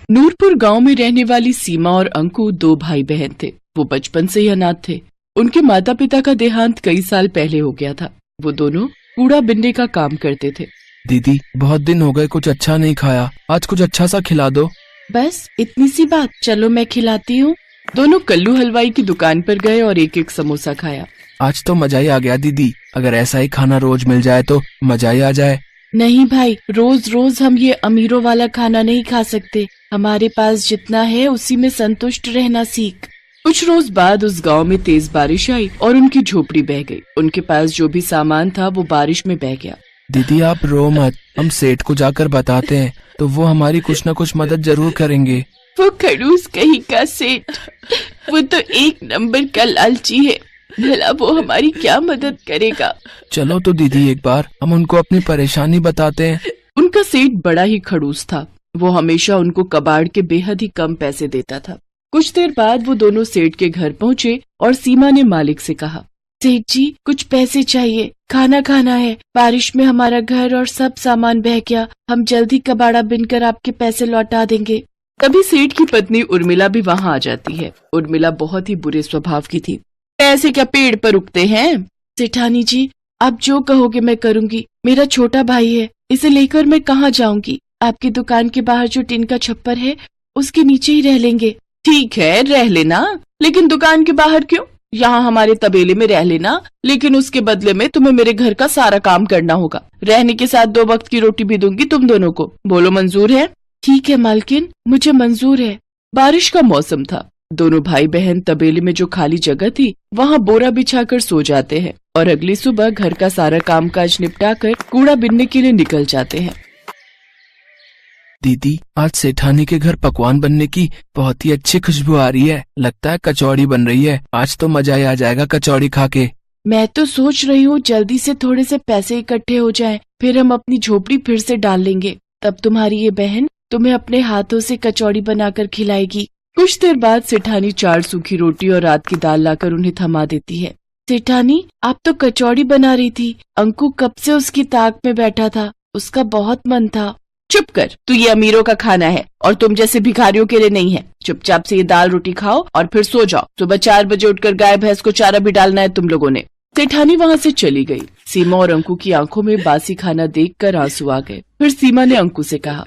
नूरपुर गांव में रहने वाली सीमा और अंकु दो भाई बहन थे। वो बचपन से ही अनाथ थे। उनके माता पिता का देहांत कई साल पहले हो गया था। वो दोनों कूड़ा बिनने का काम करते थे। दीदी, बहुत दिन हो गए, कुछ अच्छा नहीं खाया, आज कुछ अच्छा सा खिला दो। बस इतनी सी बात, चलो मैं खिलाती हूँ। दोनों कल्लू हलवाई की दुकान पर गए और एक एक समोसा खाया। आज तो मजा ही आ गया दीदी, अगर ऐसा ही खाना रोज मिल जाए तो मजा ही आ जाए। नहीं भाई, रोज रोज हम ये अमीरों वाला खाना नहीं खा सकते। हमारे पास जितना है उसी में संतुष्ट रहना सीख। कुछ रोज बाद उस गांव में तेज बारिश आई और उनकी झोपड़ी बह गई। उनके पास जो भी सामान था वो बारिश में बह गया। दीदी आप रो मत, हम सेठ को जाकर बताते हैं तो वो हमारी कुछ न कुछ मदद जरूर करेंगे। वो खड़ूस कहीं का सेठ, वो तो एक नंबर का लालची है। भला वो हमारी क्या मदद करेगा। चलो तो दीदी एक बार हम उनको अपनी परेशानी बताते हैं। उनका सेठ बड़ा ही खड़ूस था। वो हमेशा उनको कबाड़ के बेहद ही कम पैसे देता था। कुछ देर बाद वो दोनों सेठ के घर पहुँचे और सीमा ने मालिक से कहा, सेठ जी कुछ पैसे चाहिए, खाना खाना है। बारिश में हमारा घर और सब सामान बह गया। हम जल्दी कबाड़ा बिनकर आपके पैसे लौटा देंगे। तभी सेठ की पत्नी उर्मिला भी वहाँ आ जाती है। उर्मिला बहुत ही बुरे स्वभाव की थी। पैसे क्या पेड़ पर उगते हैं? सेठानी जी, आप जो कहोगे मैं करूँगी। मेरा छोटा भाई है, इसे लेकर मैं कहाँ जाऊँगी। आपकी दुकान के बाहर जो टिन का छप्पर है उसके नीचे ही रह लेंगे। ठीक है, रह लेना, लेकिन दुकान के बाहर क्यों? यहाँ हमारे तबेले में रह लेना, लेकिन उसके बदले में तुम्हें मेरे घर का सारा काम करना होगा। रहने के साथ 2 वक्त की रोटी भी दूंगी तुम दोनों को। बोलो मंजूर है? ठीक है मालकिन, मुझे मंजूर है। बारिश का मौसम था। दोनों भाई बहन तबेले में जो खाली जगह थी वहाँ बोरा बिछाकर सो जाते हैं और अगली सुबह घर का सारा कामकाज निपटाकर कूड़ा बिनने के लिए निकल जाते हैं। दीदी, आज सेठानी के घर पकवान बनने की बहुत ही अच्छी खुशबू आ रही है। लगता है कचौड़ी बन रही है। आज तो मजा ही आ जाएगा कचौड़ी खा के। मैं तो सोच रही हूँ जल्दी से थोड़े से पैसे इकट्ठे हो जाएं, फिर हम अपनी झोपड़ी फिर से डाल लेंगे। तब तुम्हारी ये बहन तुम्हें अपने हाथों से कचौड़ी बनाकर खिलाएगी। कुछ देर बाद सेठानी 4 सूखी रोटी और रात की दाल लाकर उन्हें थमा देती है। सेठानी, आप तो कचौड़ी बना रही थी। अंकु कब से उसकी ताक में बैठा था, उसका बहुत मन था। चुप कर, तू ये अमीरों का खाना है और तुम जैसे भिखारियों के लिए नहीं है। चुपचाप से ये दाल रोटी खाओ और फिर सो जाओ। सुबह 4 बजे उठकर गाय भैंस को चारा भी डालना है तुम लोगों ने। सेठानी वहाँ से चली गई। सीमा और अंकु की आंखों में बासी खाना देखकर आंसू आ गए। फिर सीमा ने अंकु से कहा,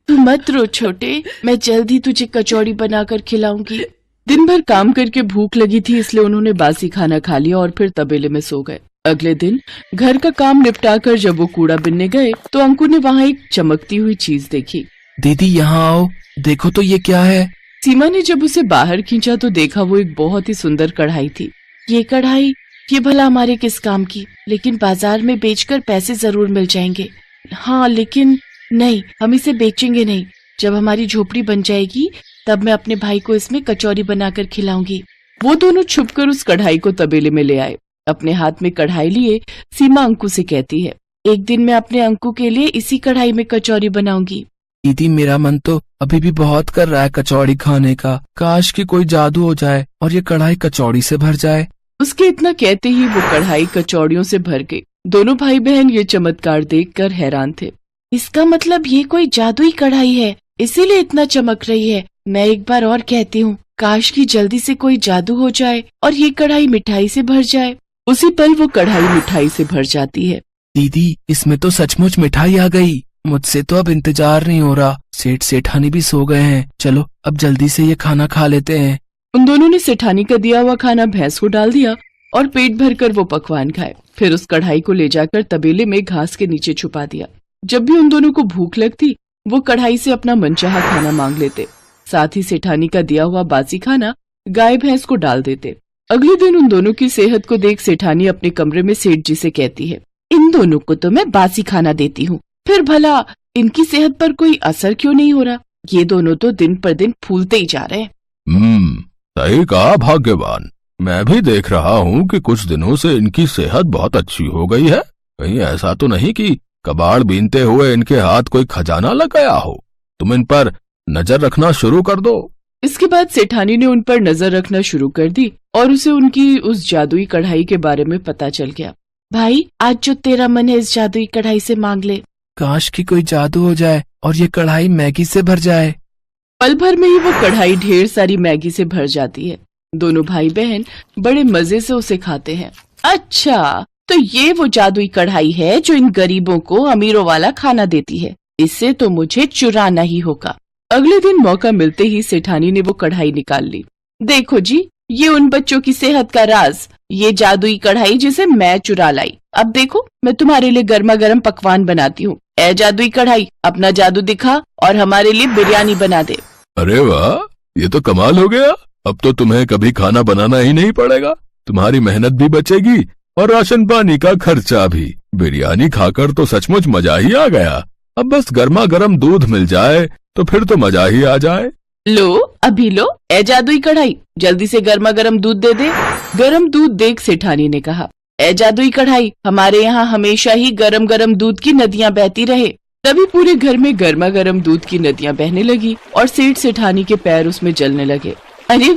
तू मत रो छोटे, मैं जल्द ही तुझे कचौड़ी बनाकर खिलाऊंगी। दिन भर काम करके भूख लगी थी, इसलिए उन्होंने बासी खाना खा लिया और फिर तबेले में सो गए। अगले दिन घर का काम निपटाकर जब वो कूड़ा बिनने गए तो अंकु ने वहाँ एक चमकती हुई चीज देखी। दीदी यहाँ आओ, देखो तो ये क्या है। सीमा ने जब उसे बाहर खींचा तो देखा वो एक बहुत ही सुंदर कढ़ाई थी। ये कढ़ाई, ये भला हमारे किस काम की? लेकिन बाजार में बेचकर पैसे जरूर मिल जाएंगे। हाँ, लेकिन नहीं, हम इसे बेचेंगे नहीं। जब हमारी झोपड़ी बन जाएगी तब मैं अपने भाई को इसमें कचौरी बनाकर खिलाऊंगी। वो दोनों छुपकर उस कढ़ाई को तबेले में ले आए। अपने हाथ में कढ़ाई लिए सीमा अंकु से कहती है, एक दिन मैं अपने अंकु के लिए इसी कढ़ाई में कचौरी बनाऊंगी। दीदी, मेरा मन तो अभी भी बहुत कर रहा है कचौड़ी खाने का। काश कि कोई जादू हो जाए और ये कढ़ाई कचौड़ी से भर जाए। उसके इतना कहते ही वो कढ़ाई कचौड़ियों से भर गई। दोनों भाई बहन ये चमत्कार देखकर हैरान थे। इसका मतलब ये कोई जादुई कढ़ाई है, इसीलिए इतना चमक रही है। मैं एक बार और कहती हूँ, काश की जल्दी से कोई जादू हो जाए और ये कढ़ाई मिठाई से भर जाए। उसी पल वो कढ़ाई मिठाई से भर जाती है। दीदी, इसमें तो सचमुच मिठाई आ गई। मुझसे तो अब इंतजार नहीं हो रहा। सेठ सेठानी भी सो गए हैं। चलो अब जल्दी से ये खाना खा लेते हैं। उन दोनों ने सेठानी का दिया हुआ खाना भैंस को डाल दिया और पेट भरकर वो पकवान खाए। फिर उस कढ़ाई को ले जाकर तबेले में घास के नीचे छुपा दिया। जब भी उन दोनों को भूख लगती वो कढ़ाई से अपना मनचाहा खाना मांग लेते। साथ ही सेठानी का दिया हुआ बासी खाना गाय भैंस को डाल देते। अगले दिन उन दोनों की सेहत को देख सेठानी अपने कमरे में सेठ जी से कहती है, इन दोनों को तो मैं बासी खाना देती हूँ, फिर भला इनकी सेहत पर कोई असर क्यों नहीं हो रहा? ये दोनों तो दिन पर दिन फूलते ही जा रहे हैं। सही कहा भाग्यवान। मैं भी देख रहा हूँ कि कुछ दिनों से इनकी सेहत बहुत अच्छी हो गई है। कहीं ऐसा तो नहीं कि कबाड़ बीनते हुए इनके हाथ कोई खजाना लग गया हो। तुम इन पर नजर रखना शुरू कर दो। इसके बाद सेठानी ने उन पर नजर रखना शुरू कर दी और उसे उनकी उस जादुई कढ़ाई के बारे में पता चल गया। भाई, आज जो तेरा मन है इस जादुई कढ़ाई से मांग ले। काश कि कोई जादू हो जाए और ये कढ़ाई मैगी से भर जाए। पल भर में ही वो कढ़ाई ढेर सारी मैगी से भर जाती है। दोनों भाई बहन बड़े मजे से उसे खाते हैं। अच्छा, तो ये वो जादुई कढ़ाई है जो इन गरीबों को अमीरों वाला खाना देती है। इससे तो मुझे चुराना ही होगा। अगले दिन मौका मिलते ही सेठानी ने वो कढ़ाई निकाल ली। देखो जी, ये उन बच्चों की सेहत का राज, ये जादुई कढ़ाई जिसे मैं चुरा लाई। अब देखो, मैं तुम्हारे लिए गर्मा गर्म पकवान बनाती हूँ। ए जादुई कढ़ाई, अपना जादू दिखा और हमारे लिए बिरयानी बना दे। अरे वाह, ये तो कमाल हो गया। अब तो तुम्हें कभी खाना बनाना ही नहीं पड़ेगा। तुम्हारी मेहनत भी बचेगी और राशन पानी का खर्चा भी। बिरयानी खाकर तो सचमुच मजा ही आ गया। अब बस गर्मा गर्म दूध मिल जाए तो फिर तो मजा ही आ जाए। लो, अभी लो। ए जादुई कढ़ाई, जल्दी से गर्मा गर्म दूध दे दे। गरम दूध देख सेठानी ने कहा, ए जादुई कढ़ाई, हमारे यहाँ हमेशा ही गरम गरम दूध की नदियाँ बहती रहे। तभी पूरे घर में गर्मा गर्म दूध की नदियाँ बहने लगी और सेठ सेठानी के पैर उसमें जलने लगे। अरे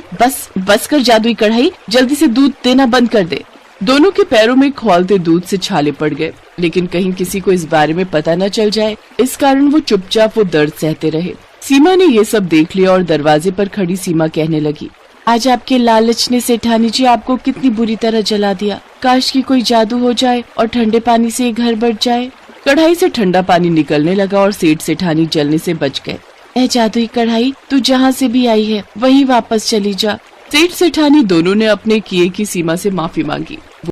बस कर जादुई कढ़ाई, जल्दी से दूध देना बंद कर दे। दोनों के पैरों में खौलते दूध से छाले पड़ गए, लेकिन कहीं किसी को इस बारे में पता न चल जाए, इस कारण वो चुपचाप वो दर्द सहते रहे। सीमा ने ये सब देख लिया और दरवाजे पर खड़ी सीमा कहने लगी, आज आपके लालच ने सेठानी जी आपको कितनी बुरी तरह जला दिया। काश कि कोई जादू हो जाए और ठंडे पानी से ये घर बढ़ जाए। कढ़ाई से ठंडा पानी निकलने लगा और सेठ सेठानी जलने से बच गए। ए जादुई कढ़ाई, तू जहाँ से भी आई है वहीं वापस चली जा। सेठ सेठानी दोनों ने अपने किए की सीमा से माफी मांगी।